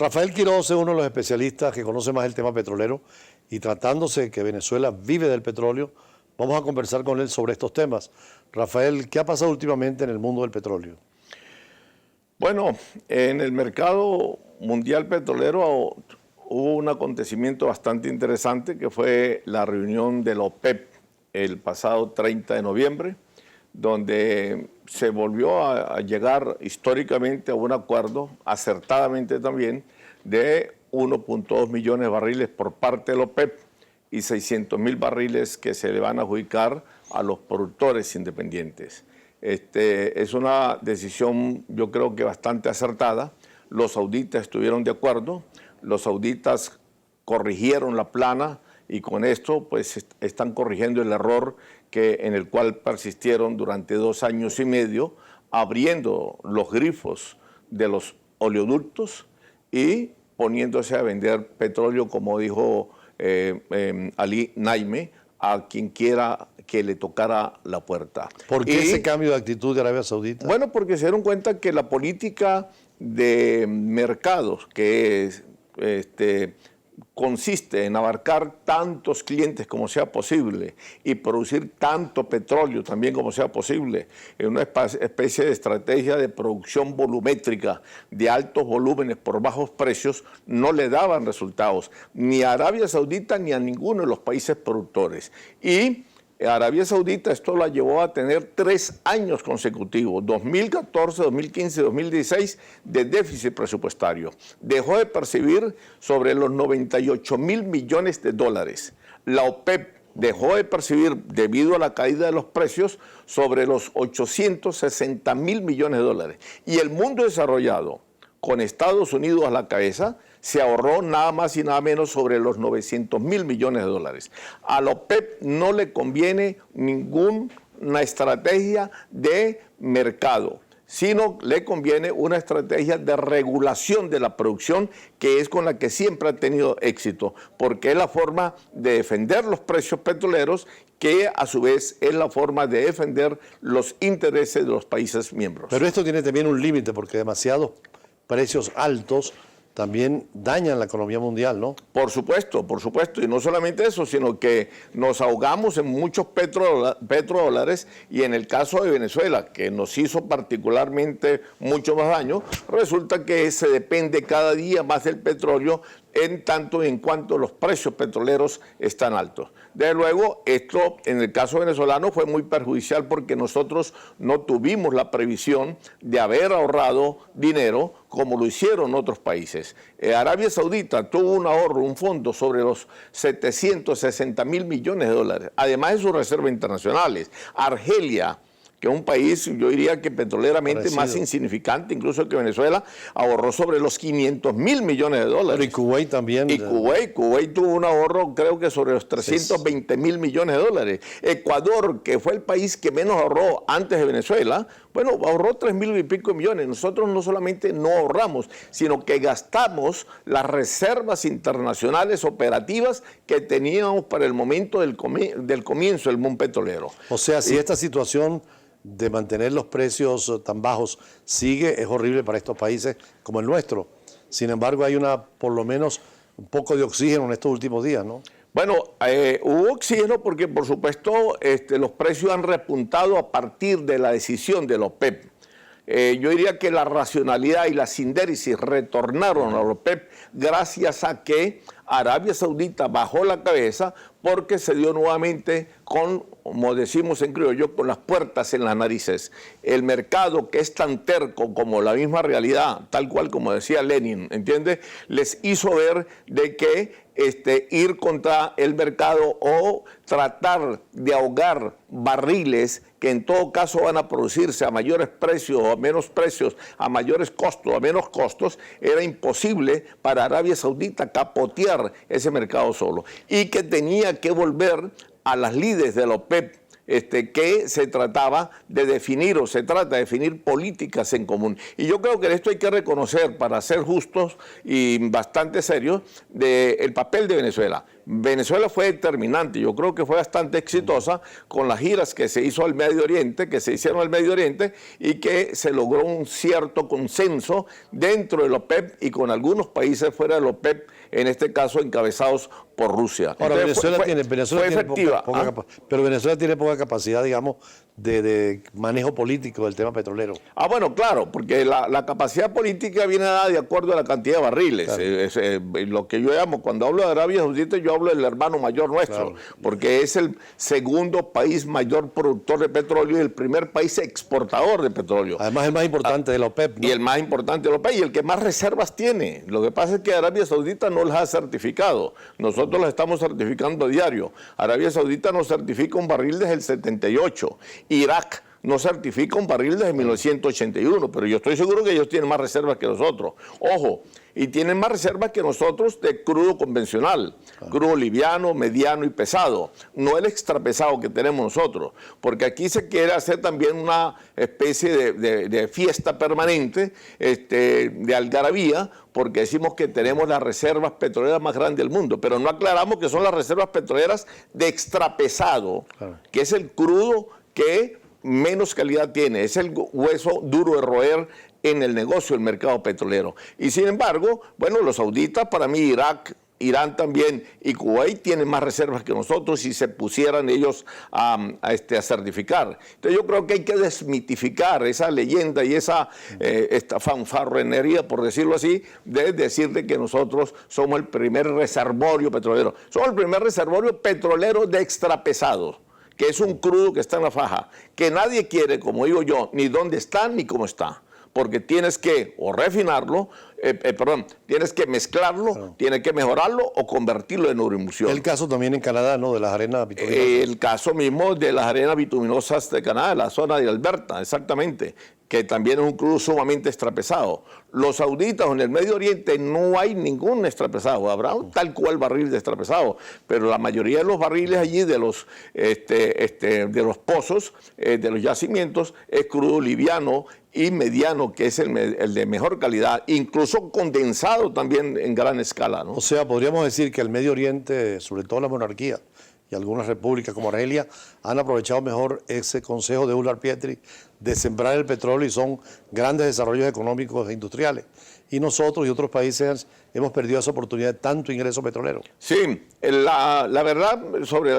Rafael Quiroz es uno de los especialistas que conoce más el tema petrolero y tratándose que Venezuela vive del petróleo, vamos a conversar con él sobre estos temas. Rafael, ¿qué ha pasado últimamente en el mundo del petróleo? Bueno, en el mercado mundial petrolero hubo un acontecimiento bastante interesante que fue la reunión de la OPEP el pasado 30 de noviembre, donde se volvió a llegar históricamente a un acuerdo, acertadamente también, de 1.2 millones de barriles por parte de la OPEP y 600.000 barriles que se le van a adjudicar a los productores independientes. Es una decisión, yo creo que bastante acertada. Los sauditas estuvieron de acuerdo, los sauditas corrigieron la plana y con esto pues están corrigiendo el error en el cual persistieron durante 2 años y medio, abriendo los grifos de los oleoductos y poniéndose a vender petróleo, como dijo Ali Naime, a quien quiera que le tocara la puerta. ¿Por qué ese cambio de actitud de Arabia Saudita? Bueno, porque se dieron cuenta que la política de mercados, que consiste en abarcar tantos clientes como sea posible y producir tanto petróleo también como sea posible, en una especie de estrategia de producción volumétrica de altos volúmenes por bajos precios, no le daban resultados ni a Arabia Saudita ni a ninguno de los países productores. Y Arabia Saudita esto la llevó a tener 3 años consecutivos, 2014, 2015 y 2016, de déficit presupuestario. Dejó de percibir sobre los 98.000 millones de dólares. La OPEP dejó de percibir, debido a la caída de los precios, sobre los 860.000 millones de dólares. Y el mundo desarrollado, con Estados Unidos a la cabeza, se ahorró nada más y nada menos sobre los 900.000 millones de dólares. A la OPEP no le conviene ninguna estrategia de mercado, sino le conviene una estrategia de regulación de la producción, que es con la que siempre ha tenido éxito, porque es la forma de defender los precios petroleros, que a su vez es la forma de defender los intereses de los países miembros. Pero esto tiene también un límite, porque demasiados precios altos también dañan la economía mundial, ¿no? Por supuesto, y no solamente eso, sino que nos ahogamos en muchos petrodólares, y en el caso de Venezuela, que nos hizo particularmente mucho más daño, resulta que se depende cada día más del petróleo, en tanto y en cuanto los precios petroleros están altos. Desde luego, esto en el caso venezolano fue muy perjudicial porque nosotros no tuvimos la previsión de haber ahorrado dinero como lo hicieron otros países. Arabia Saudita tuvo un ahorro, un fondo sobre los 760.000 millones de dólares, además de sus reservas internacionales. Argelia, que es un país, yo diría que petroleramente más insignificante, incluso que Venezuela, ahorró sobre los 500.000 millones de dólares. Pero y Kuwait también. Y Kuwait tuvo un ahorro, creo que sobre los 320.000 millones de dólares. Ecuador, que fue el país que menos ahorró antes de Venezuela, bueno, ahorró 3.000 y pico millones. Nosotros no solamente no ahorramos, sino que gastamos las reservas internacionales operativas que teníamos para el momento del comienzo del boom petrolero. O sea, si esta situación de mantener los precios tan bajos sigue, es horrible para estos países como el nuestro. Sin embargo, hay por lo menos un poco de oxígeno en estos últimos días, ¿no? Bueno, hubo oxígeno porque, por supuesto, los precios han repuntado a partir de la decisión de la OPEP. Yo diría que la racionalidad y la sindéresis retornaron a la OPEP gracias a que Arabia Saudita bajó la cabeza, porque se dio nuevamente con, como decimos en criollo, con las puertas en las narices. El mercado, que es tan terco como la misma realidad, tal cual como decía Lenin, ¿entiende?, les hizo ver de que ir contra el mercado o tratar de ahogar barriles que en todo caso van a producirse a mayores precios o a menos precios, a mayores costos, a menos costos, era imposible para Arabia Saudita capotear ese mercado solo, y que tenía que volver a las lides de la OPEP, que se trataba de definir o se trata de definir políticas en común. Y yo creo que esto hay que reconocer, para ser justos y bastante serios, el papel de Venezuela. Venezuela fue determinante, yo creo que fue bastante exitosa con las giras que se hizo al Medio Oriente, que se hicieron al Medio Oriente y que se logró un cierto consenso dentro de la OPEP y con algunos países fuera de la OPEP, en este caso encabezados por Rusia. Ahora, Entonces, Venezuela tiene efectiva. pero Venezuela tiene poca capacidad, digamos, de manejo político del tema petrolero. Bueno, claro, porque la capacidad política viene dada de acuerdo a la cantidad de barriles. Claro. Lo que yo llamo, cuando hablo de Arabia Saudita, yo hablo del hermano mayor nuestro, claro, porque es el segundo país mayor productor de petróleo y el primer país exportador de petróleo. Además, el más importante de la OPEP, ¿no? Y el más importante de la OPEP y el que más reservas tiene. Lo que pasa es que Arabia Saudita no las ha certificado. Nosotros las estamos certificando a diario. Arabia Saudita nos certifica un barril desde el 78. Irak no certifica un barril desde 1981, pero yo estoy seguro que ellos tienen más reservas que nosotros. Ojo, y tienen más reservas que nosotros de crudo convencional, crudo liviano, mediano y pesado, no el extrapesado que tenemos nosotros, porque aquí se quiere hacer también una especie de fiesta permanente, de algarabía, porque decimos que tenemos las reservas petroleras más grandes del mundo, pero no aclaramos que son las reservas petroleras de extrapesado, claro, que es el crudo que menos calidad tiene, es el hueso duro de roer en el negocio del mercado petrolero. Y sin embargo, bueno, los sauditas, para mí Irak, Irán también y Kuwait tienen más reservas que nosotros si se pusieran ellos a certificar. Entonces yo creo que hay que desmitificar esa leyenda y esta fanfarronería, por decirlo así, de decirle que nosotros somos el primer reservorio petrolero. Somos el primer reservorio petrolero de extrapesados, que es un crudo que está en la faja, que nadie quiere, como digo yo, ni dónde está ni cómo está, porque tienes que o refinarlo, tienes que mezclarlo, claro, tienes que mejorarlo o convertirlo en euroemulsión. El caso también en Canadá, ¿no?, de las arenas bituminosas. El caso mismo de las arenas bituminosas de Canadá, de la zona de Alberta, exactamente, que también es un crudo sumamente extrapesado. Los sauditas en el Medio Oriente no hay ningún extrapesado, habrá un tal cual barril de extrapesado, pero la mayoría de los barriles allí de los pozos, de los yacimientos, es crudo liviano y mediano, que es el de mejor calidad, incluso condensado también en gran escala, ¿no? O sea, podríamos decir que el Medio Oriente, sobre todo la monarquía y algunas repúblicas como Argelia, han aprovechado mejor ese consejo de Ullar Pietri de sembrar el petróleo y son grandes desarrollos económicos e industriales. Y nosotros y otros países hemos perdido esa oportunidad de tanto ingreso petrolero. Sí, la verdad,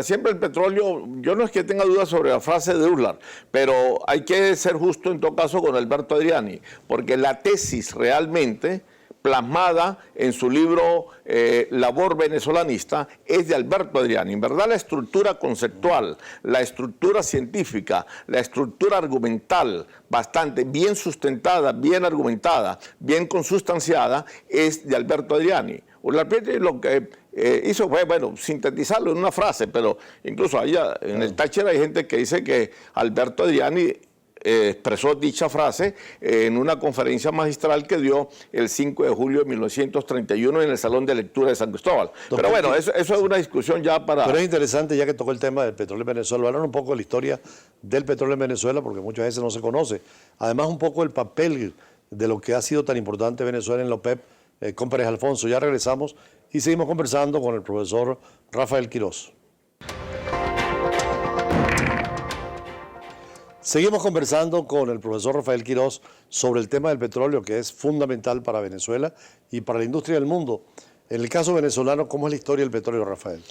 siempre el petróleo, yo no es que tenga dudas sobre la frase de Ullar, pero hay que ser justo en todo caso con Alberto Adriani, porque la tesis realmente plasmada en su libro Labor Venezolanista es de Alberto Adriani. En verdad, la estructura conceptual, la estructura científica, la estructura argumental, bastante bien sustentada, bien argumentada, bien consustanciada, es de Alberto Adriani. Ullar Pietri lo que hizo fue, bueno, sintetizarlo en una frase, pero incluso allá en el Táchira hay gente que dice que Alberto Adriani expresó dicha frase en una conferencia magistral que dio el 5 de julio de 1931 en el Salón de Lectura de San Cristóbal. Pero bueno, eso es una discusión ya para... Pero es interesante, ya que tocó el tema del petróleo en Venezuela, hablar un poco de la historia del petróleo en Venezuela, porque muchas veces no se conoce. Además, un poco el papel de lo que ha sido tan importante Venezuela en la OPEP con Pérez Alfonso. Ya regresamos y seguimos conversando con el profesor Rafael Quirós. Seguimos conversando con el profesor Rafael Quirós sobre el tema del petróleo, que es fundamental para Venezuela y para la industria del mundo. En el caso venezolano, ¿cómo es la historia del petróleo, Rafael?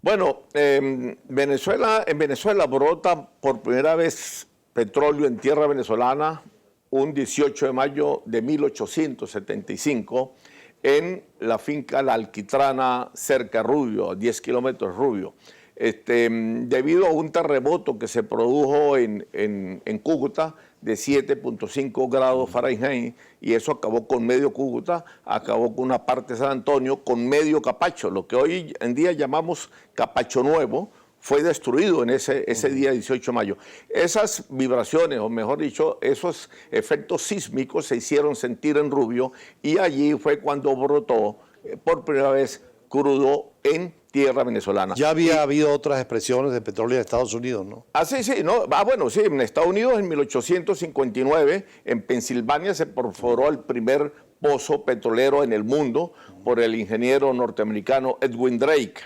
Bueno, en Venezuela brota por primera vez petróleo en tierra venezolana un 18 de mayo de 1875 en la finca La Alquitrana, cerca de Rubio, a 10 kilómetros de Rubio. Debido a un terremoto que se produjo en Cúcuta de 7.5 grados Fahrenheit, y eso acabó con medio Cúcuta, acabó con una parte de San Antonio, con medio Capacho, lo que hoy en día llamamos Capacho Nuevo, fue destruido en ese día 18 de mayo. Esas vibraciones, o mejor dicho, esos efectos sísmicos se hicieron sentir en Rubio, y allí fue cuando brotó por primera vez crudo en tierra venezolana. Ya había habido otras expresiones de petróleo en Estados Unidos, ¿no? Sí, sí, no. Bueno, sí, en Estados Unidos en 1859, en Pensilvania, se perforó el primer pozo petrolero en el mundo por el ingeniero norteamericano Edwin Drake.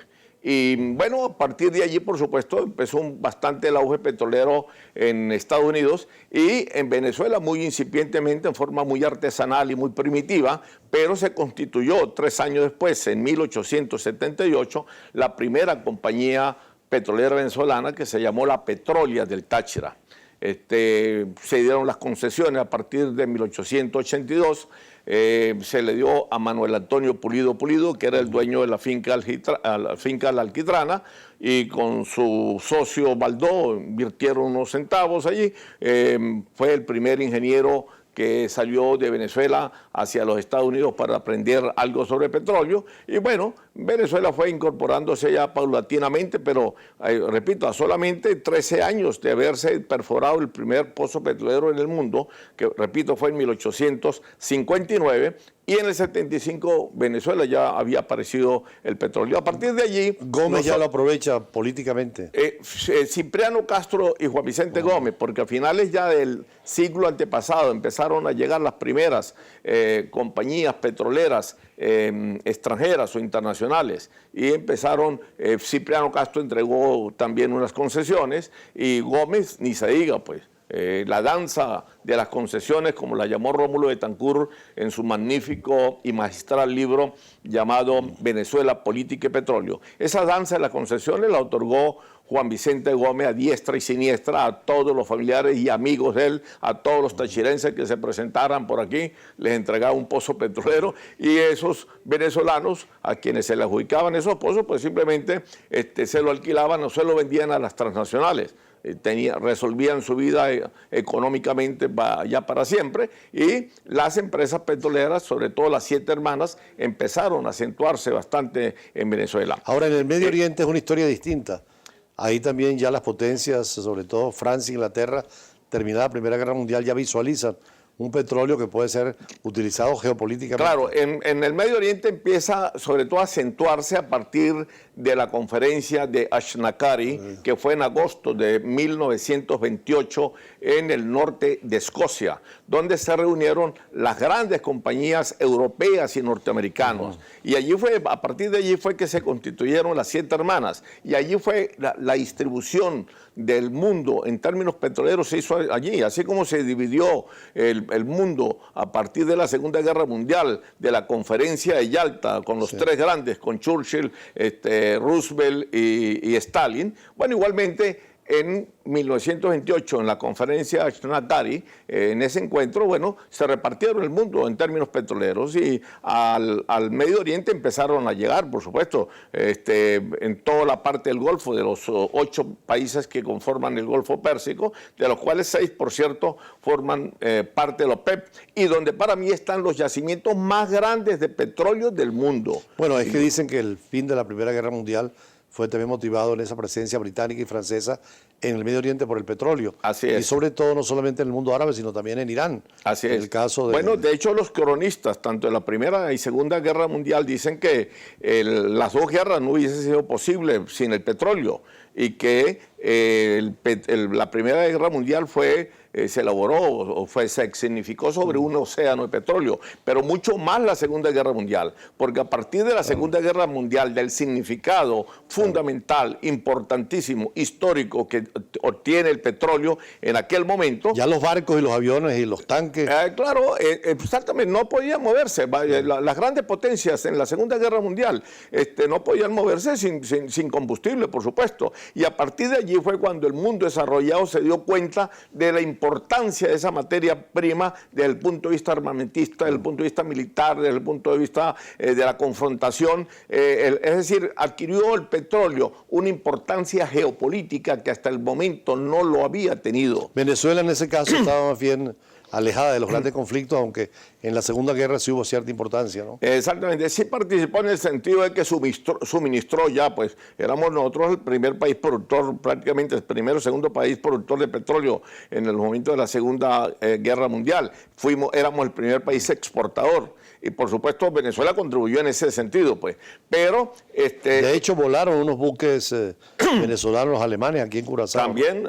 Y bueno, a partir de allí, por supuesto, empezó bastante el auge petrolero en Estados Unidos y en Venezuela muy incipientemente, en forma muy artesanal y muy primitiva, pero se constituyó 3 años después, en 1878, la primera compañía petrolera venezolana que se llamó la Petrolia del Táchira. Se dieron las concesiones a partir de 1882. Se le dio a Manuel Antonio Pulido Pulido, que era el dueño de la finca La Alquitrana, y con su socio Baldó invirtieron unos centavos allí. Fue el primer ingeniero que salió de Venezuela hacia los Estados Unidos para aprender algo sobre petróleo. Y bueno, Venezuela fue incorporándose ya paulatinamente, pero repito, a solamente 13 años de haberse perforado el primer pozo petrolero en el mundo, que repito fue en 1859, y en el 75 Venezuela ya había aparecido el petróleo. A partir de allí... Gómez ya lo aprovecha políticamente. Cipriano Castro y Juan Vicente Gómez, porque a finales ya del siglo antepasado empezaron a llegar las primeras compañías petroleras extranjeras o internacionales, y empezaron, Cipriano Castro entregó también unas concesiones, y Gómez ni se diga, pues. La danza de las concesiones, como la llamó Rómulo Betancourt en su magnífico y magistral libro llamado Venezuela, Política y Petróleo. Esa danza de las concesiones la otorgó Juan Vicente Gómez a diestra y siniestra a todos los familiares y amigos de él, a todos los tachirenses que se presentaran por aquí, les entregaba un pozo petrolero, y esos venezolanos a quienes se le adjudicaban esos pozos, pues simplemente se lo alquilaban o se lo vendían a las transnacionales. Resolvían su vida económicamente ya para siempre, y las empresas petroleras, sobre todo las 7 hermanas, empezaron a acentuarse bastante en Venezuela. Ahora, en el Medio Oriente es una historia distinta. Ahí también ya las potencias, sobre todo Francia e Inglaterra, terminada la Primera Guerra Mundial, ya visualizan un petróleo que puede ser utilizado geopolíticamente. Claro, en el Medio Oriente empieza sobre todo a acentuarse a partir de la conferencia de Ashnakari, que fue en agosto de 1928 en el norte de Escocia, donde se reunieron las grandes compañías europeas y norteamericanas. Y allí fue, a partir de allí fue que se constituyeron las 7 hermanas, y allí fue la distribución del mundo en términos petroleros se hizo allí, así como se dividió el mundo a partir de la Segunda Guerra Mundial, de la conferencia de Yalta, con los 3 grandes, con Churchill, Roosevelt y Stalin. Bueno, igualmente en 1928, en la conferencia de Ashnakari, en ese encuentro, bueno, se repartieron el mundo en términos petroleros, y al Medio Oriente empezaron a llegar, por supuesto, en toda la parte del Golfo, de los 8 países que conforman el Golfo Pérsico, de los cuales 6, por cierto, forman parte de la OPEP, y donde para mí están los yacimientos más grandes de petróleo del mundo. Bueno, es que dicen que el fin de la Primera Guerra Mundial fue también motivado en esa presencia británica y francesa en el Medio Oriente por el petróleo. Así es. Y sobre todo, no solamente en el mundo árabe, sino también en Irán. Así es. El caso de... Bueno, de hecho, los cronistas, tanto de la Primera y Segunda Guerra Mundial, dicen que las 2 guerras no hubiesen sido posibles sin el petróleo, y que la Primera Guerra Mundial se elaboró o se significó sobre un océano de petróleo, pero mucho más la Segunda Guerra Mundial, porque a partir de la Segunda Guerra Mundial, del significado fundamental, importantísimo, histórico que obtiene el petróleo en aquel momento... Ya los barcos y los aviones y los tanques... Claro, exactamente, no podían moverse. Las grandes potencias en la Segunda Guerra Mundial no podían moverse sin combustible, por supuesto. Y a partir de allí fue cuando el mundo desarrollado se dio cuenta de la importancia de esa materia prima desde el punto de vista armamentista, desde el punto de vista militar, desde el punto de vista de la confrontación. Es decir, adquirió el petróleo una importancia geopolítica que hasta el momento no lo había tenido. Venezuela en ese caso estaba más bien alejada de los grandes conflictos, aunque en la Segunda Guerra sí hubo cierta importancia, ¿no? Exactamente, sí participó en el sentido de que suministró ya, pues éramos nosotros el primer país productor, prácticamente el primero o segundo país productor de petróleo en el momento de la Segunda Guerra Mundial. Éramos el primer país exportador, y por supuesto Venezuela contribuyó en ese sentido, pues. Pero de hecho volaron unos buques venezolanos alemanes aquí en Curazao. También,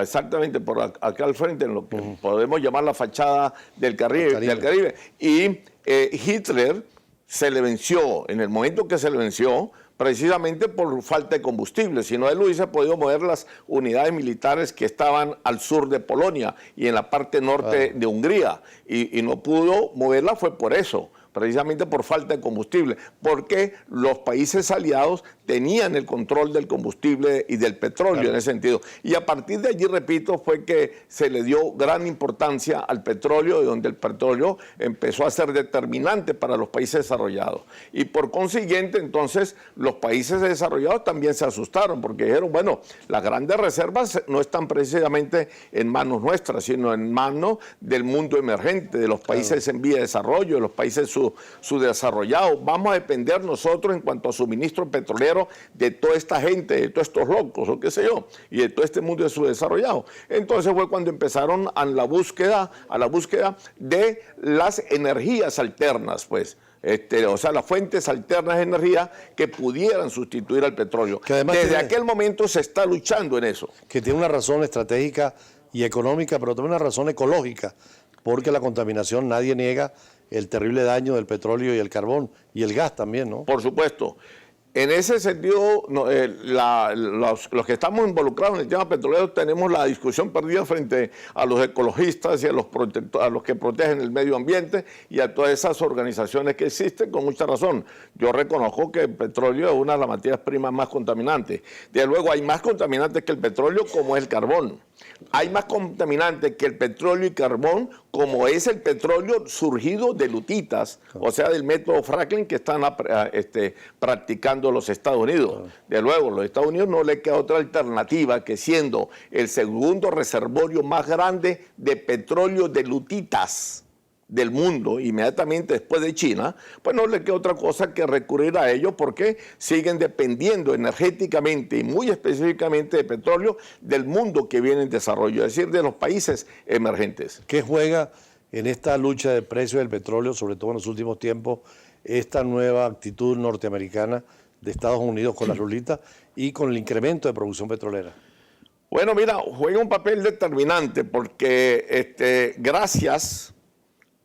exactamente por acá al frente, en lo que podemos llamar la fachada del Caribe. Y Hitler se le venció, en el momento que se le venció, precisamente por falta de combustible. Si no, él hubiese podido mover las unidades militares que estaban al sur de Polonia y en la parte norte de Hungría. Y no pudo moverla, fue por eso, precisamente por falta de combustible, porque los países aliados tenían el control del combustible y del petróleo en ese sentido. Y a partir de allí, repito, fue que se le dio gran importancia al petróleo, y donde el petróleo empezó a ser determinante para los países desarrollados. Y por consiguiente, entonces, los países desarrollados también se asustaron, porque dijeron, bueno, las grandes reservas no están precisamente en manos nuestras, sino en manos del mundo emergente, de los países en vía de desarrollo, de los países subdesarrollados. Vamos a depender nosotros en cuanto a suministro petrolero de toda esta gente, de todos estos locos o qué sé yo, y de todo este mundo subdesarrollado. Entonces fue cuando empezaron a la búsqueda de las energías alternas, pues. O sea, las fuentes alternas de energía que pudieran sustituir al petróleo. Desde aquel momento se está luchando en eso. Que tiene una razón estratégica y económica, pero también una razón ecológica, porque la contaminación, nadie niega el terrible daño del petróleo y el carbón, y el gas también, ¿no? Por supuesto. En ese sentido, los que estamos involucrados en el tema petrolero tenemos la discusión perdida frente a los ecologistas y a los que protegen el medio ambiente y a todas esas organizaciones que existen, con mucha razón. Yo reconozco que el petróleo es una de las materias primas más contaminantes. Desde luego hay más contaminantes que el petróleo, como es el carbón. Hay más contaminantes que el petróleo y carbón, como es el petróleo surgido de lutitas, o sea, del método fracking que están practicando los Estados Unidos. De luego, a los Estados Unidos no le queda otra alternativa que, siendo el segundo reservorio más grande de petróleo de lutitas del mundo, inmediatamente después de China, pues no le queda otra cosa que recurrir a ello, porque siguen dependiendo energéticamente y muy específicamente de petróleo del mundo que viene en desarrollo, es decir, de los países emergentes. ¿Qué juega en esta lucha de precios del petróleo, sobre todo en los últimos tiempos, esta nueva actitud norteamericana de Estados Unidos con la rulita y con el incremento de producción petrolera? Bueno, mira, juega un papel determinante porque gracias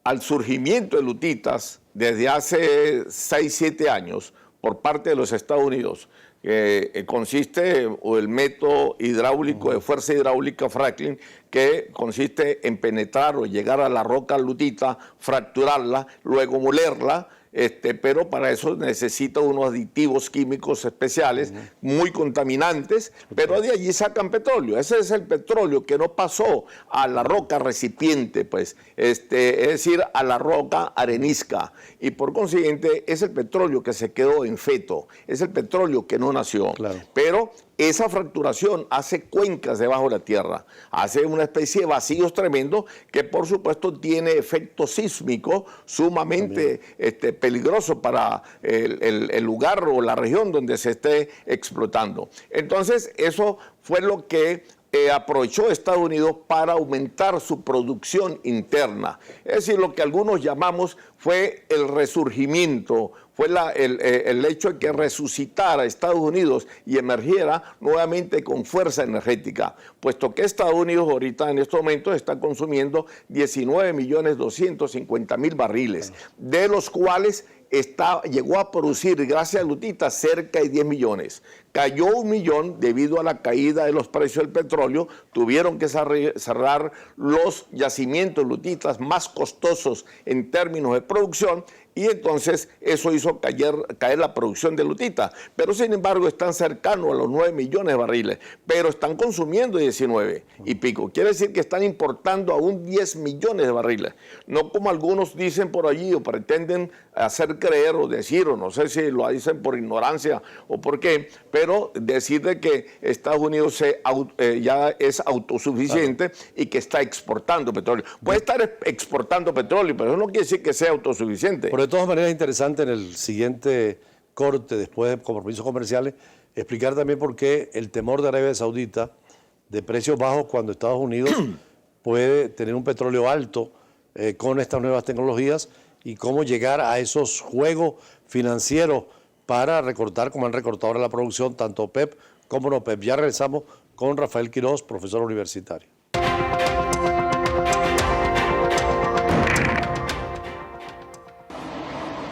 al surgimiento de lutitas desde hace 6, 7 años por parte de los Estados Unidos, consiste el método hidráulico de fuerza hidráulica fracking, que consiste en penetrar o llegar a la roca lutita, fracturarla, luego molerla, pero para eso necesita unos aditivos químicos especiales, muy contaminantes, pero de allí sacan petróleo. Ese es el petróleo que no pasó a la roca recipiente, pues, es decir, a la roca arenisca, y por consiguiente es el petróleo que se quedó en feto, es el petróleo que no nació. Claro. Pero esa fracturación hace cuencas debajo de la tierra, hace una especie de vacíos tremendos que por supuesto tiene efecto sísmico sumamente peligroso para el lugar o la región donde se esté explotando. Entonces eso fue lo que aprovechó Estados Unidos para aumentar su producción interna. Es decir, lo que algunos llamamos fue el resurgimiento, fue el hecho de que resucitara Estados Unidos y emergiera nuevamente con fuerza energética, puesto que Estados Unidos ahorita en estos momentos está consumiendo 19.250.000 barriles, de los cuales llegó a producir, gracias a lutitas, cerca de 10 millones. Cayó 1 millón debido a la caída de los precios del petróleo. Tuvieron que cerrar los yacimientos lutitas más costosos en términos de producción, y entonces eso hizo caer la producción de lutita. Pero sin embargo están cercanos a los 9 millones de barriles, pero están consumiendo 19 y pico. Quiere decir que están importando aún 10 millones de barriles. No como algunos dicen por allí o pretenden hacer creer o decir, o no sé si lo dicen por ignorancia o por qué, pero decir de que Estados Unidos ya es autosuficiente, claro, y que está exportando petróleo. Puede estar exportando petróleo, pero eso no quiere decir que sea autosuficiente. Pero de todas maneras es interesante en el siguiente corte, después de compromisos comerciales, explicar también por qué el temor de Arabia Saudita de precios bajos cuando Estados Unidos puede tener un petróleo alto con estas nuevas tecnologías y cómo llegar a esos juegos financieros para recortar como han recortado ahora la producción, tanto OPEP como no OPEP. Ya regresamos con Rafael Quiroz, profesor universitario.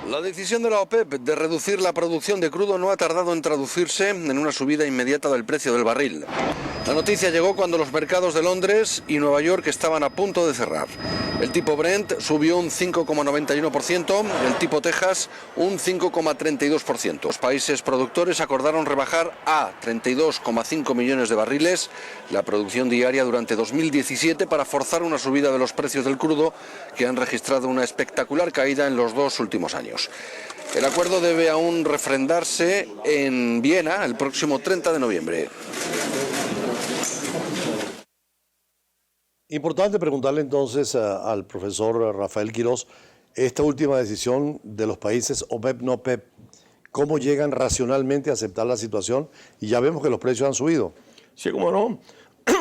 La decisión de la OPEP de reducir la producción de crudo no ha tardado en traducirse en una subida inmediata del precio del barril. La noticia llegó cuando los mercados de Londres y Nueva York estaban a punto de cerrar. El tipo Brent subió un 5,91%, el tipo Texas un 5,32%. Los países productores acordaron rebajar a 32,5 millones de barriles la producción diaria durante 2017 para forzar una subida de los precios del crudo que han registrado una espectacular caída en los 2 últimos años. El acuerdo debe aún refrendarse en Viena el próximo 30 de noviembre. Importante preguntarle entonces al profesor Rafael Quiroz, esta última decisión de los países OPEP-no OPEP, ¿cómo llegan racionalmente a aceptar la situación? Y ya vemos que los precios han subido. Sí, cómo no.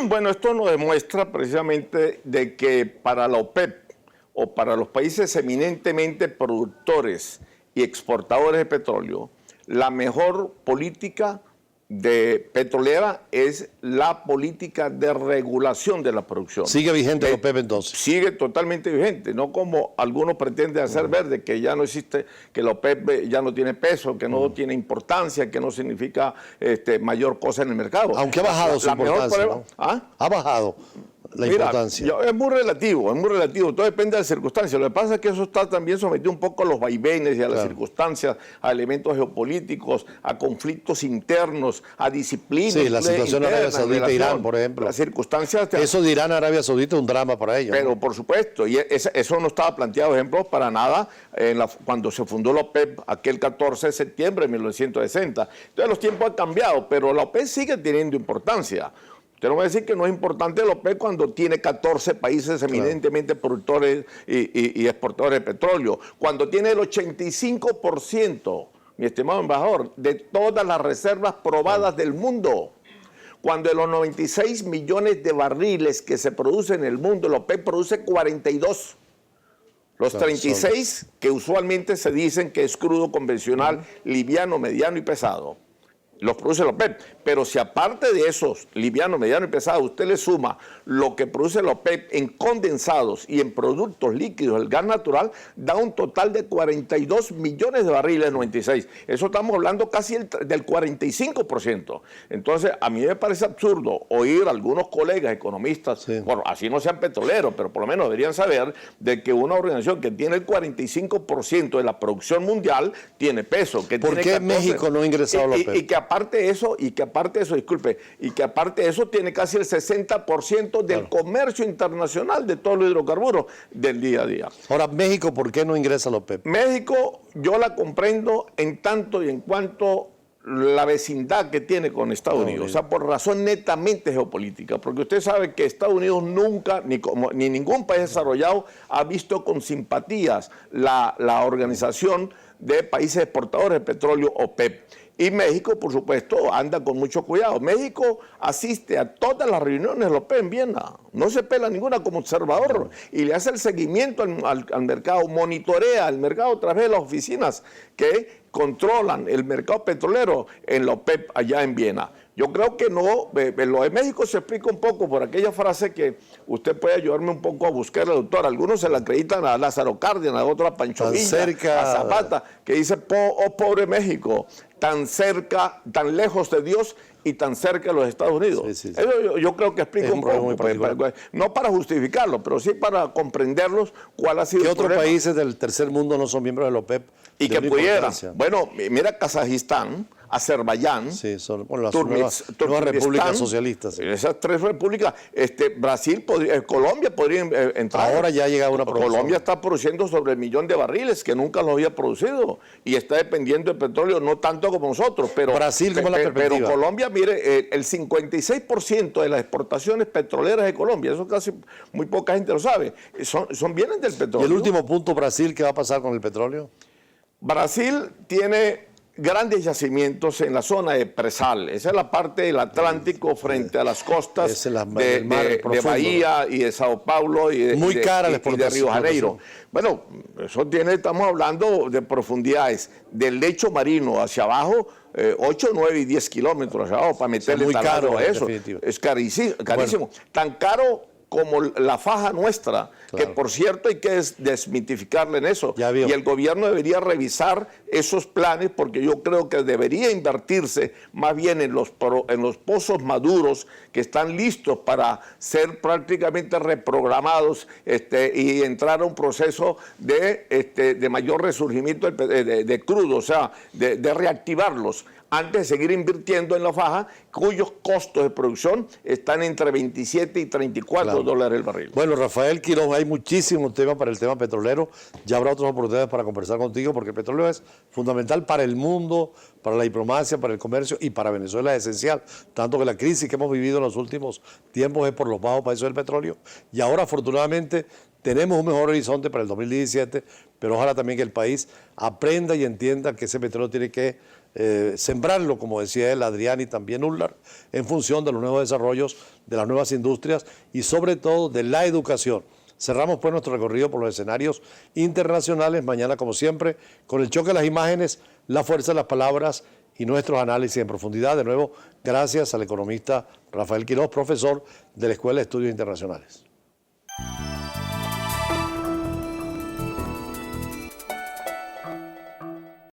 Bueno, esto nos demuestra precisamente de que para la OPEP o para los países eminentemente productores y exportadores de petróleo, la mejor política petrolera es la política de regulación de la producción. ¿Sigue vigente la OPEP entonces? Sigue totalmente vigente, no como algunos pretenden hacer ver de que ya no existe, que la OPEP ya no tiene peso, que no tiene importancia, que no significa mayor cosa en el mercado. Aunque ha bajado su importancia, ¿no? ¿Ah? Ha bajado la importancia. Es muy relativo, todo depende de las circunstancias. Lo que pasa es que eso está también sometido un poco a los vaivenes y a las circunstancias, a elementos geopolíticos, a conflictos internos, a disciplinas. Sí, la situación de Arabia Saudita e Irán, por ejemplo. Las circunstancias. Eso de Irán a Arabia Saudita es un drama para ellos. Pero por supuesto, y eso no estaba planteado, por ejemplo, para nada cuando se fundó la OPEP aquel 14 de septiembre de 1960. Entonces los tiempos han cambiado, pero la OPEP sigue teniendo importancia. Usted no va a decir que no es importante la OPEP cuando tiene 14 países eminentemente productores y exportadores de petróleo, cuando tiene el 85%, mi estimado embajador, de todas las reservas probadas del mundo. Cuando de los 96 millones de barriles que se producen en el mundo, la OPEP produce 42. Los 36 que usualmente se dicen que es crudo convencional, liviano, mediano y pesado, los produce la OPEP. Pero si aparte de esos, liviano, mediano y pesado, usted le suma lo que produce la OPEP en condensados y en productos líquidos, el gas natural, da un total de 42 millones de barriles, 96. Eso estamos hablando casi del 45%. Entonces, a mí me parece absurdo oír a algunos colegas economistas, bueno, así no sean petroleros, pero por lo menos deberían saber de que una organización que tiene el 45% de la producción mundial tiene peso. Que ¿Por qué México no ha ingresado a la OPEP? Y que aparte de eso, tiene casi el 60% del comercio internacional de todos los hidrocarburos del día a día. Ahora, México, ¿por qué no ingresa a la OPEP? México, yo la comprendo en tanto y en cuanto la vecindad que tiene con Estados Unidos, o sea, por razón netamente geopolítica, porque usted sabe que Estados Unidos nunca, ni ningún país desarrollado, ha visto con simpatías la organización de países exportadores de petróleo OPEP. Y México, por supuesto, anda con mucho cuidado. México asiste a todas las reuniones de la OPEP en Viena. No se pela ninguna como observador y le hace el seguimiento al mercado, monitorea el mercado a través de las oficinas que controlan el mercado petrolero en la OPEP allá en Viena. Yo creo que no, lo de México se explica un poco por aquella frase que usted puede ayudarme un poco a buscar, doctor. Algunos se la acreditan a Lázaro Cárdenas, a otros a Pancho Villa, a Zapata, que dice, oh pobre México, tan cerca, tan lejos de Dios y tan cerca de los Estados Unidos. Sí. Eso yo creo que explica un poco, no para justificarlo, pero sí para comprenderlos cuál ha sido el problema. ¿Qué otros países del tercer mundo no son miembros de la OPEP? Y que pudieran. Bueno, mira Kazajistán, Azerbaiyán, las nuevas repúblicas socialistas. Esas tres repúblicas, Brasil, Colombia podría entrar. Ahora ya llega una producción. Colombia está produciendo sobre 1 millón de barriles, que nunca lo había producido, y está dependiendo del petróleo, no tanto como nosotros. Pero Brasil, ¿cómo es la perspectiva? Pero Colombia, mire, el 56% de las exportaciones petroleras de Colombia, eso casi muy poca gente lo sabe, vienen del petróleo. ¿Y el último punto, Brasil, qué va a pasar con el petróleo? Brasil tiene grandes yacimientos en la zona de Presal. Esa es la parte del Atlántico frente a las costas de Bahía y de Sao Paulo y de Río Janeiro. Bueno, estamos hablando de profundidades del lecho marino hacia abajo, 8, 9 y 10 kilómetros hacia abajo para meterle taladro a eso. Es carísimo. Bueno. Tan caro como la faja nuestra, claro, que por cierto hay que desmitificarle en eso. Y el gobierno debería revisar esos planes, porque yo creo que debería invertirse más bien en los pozos maduros que están listos para ser prácticamente reprogramados y entrar a un proceso de mayor resurgimiento de crudo, o sea, de reactivarlos, antes de seguir invirtiendo en la faja, cuyos costos de producción están entre 27 y 34 dólares el barril. Bueno, Rafael Quiroz, hay muchísimos temas para el tema petrolero. Ya habrá otras oportunidades para conversar contigo, porque el petróleo es fundamental para el mundo, para la diplomacia, para el comercio, y para Venezuela es esencial. Tanto que la crisis que hemos vivido en los últimos tiempos es por los bajos precios del petróleo. Y ahora, afortunadamente, tenemos un mejor horizonte para el 2017, pero ojalá también que el país aprenda y entienda que ese petróleo tiene que sembrarlo, como decía él, Adrián y también Ullar, en función de los nuevos desarrollos, de las nuevas industrias y sobre todo de la educación. Cerramos pues nuestro recorrido por los escenarios internacionales. Mañana, como siempre, con el choque de las imágenes, la fuerza de las palabras y nuestros análisis en profundidad. De nuevo, gracias al economista Rafael Quiroz, profesor de la Escuela de Estudios Internacionales.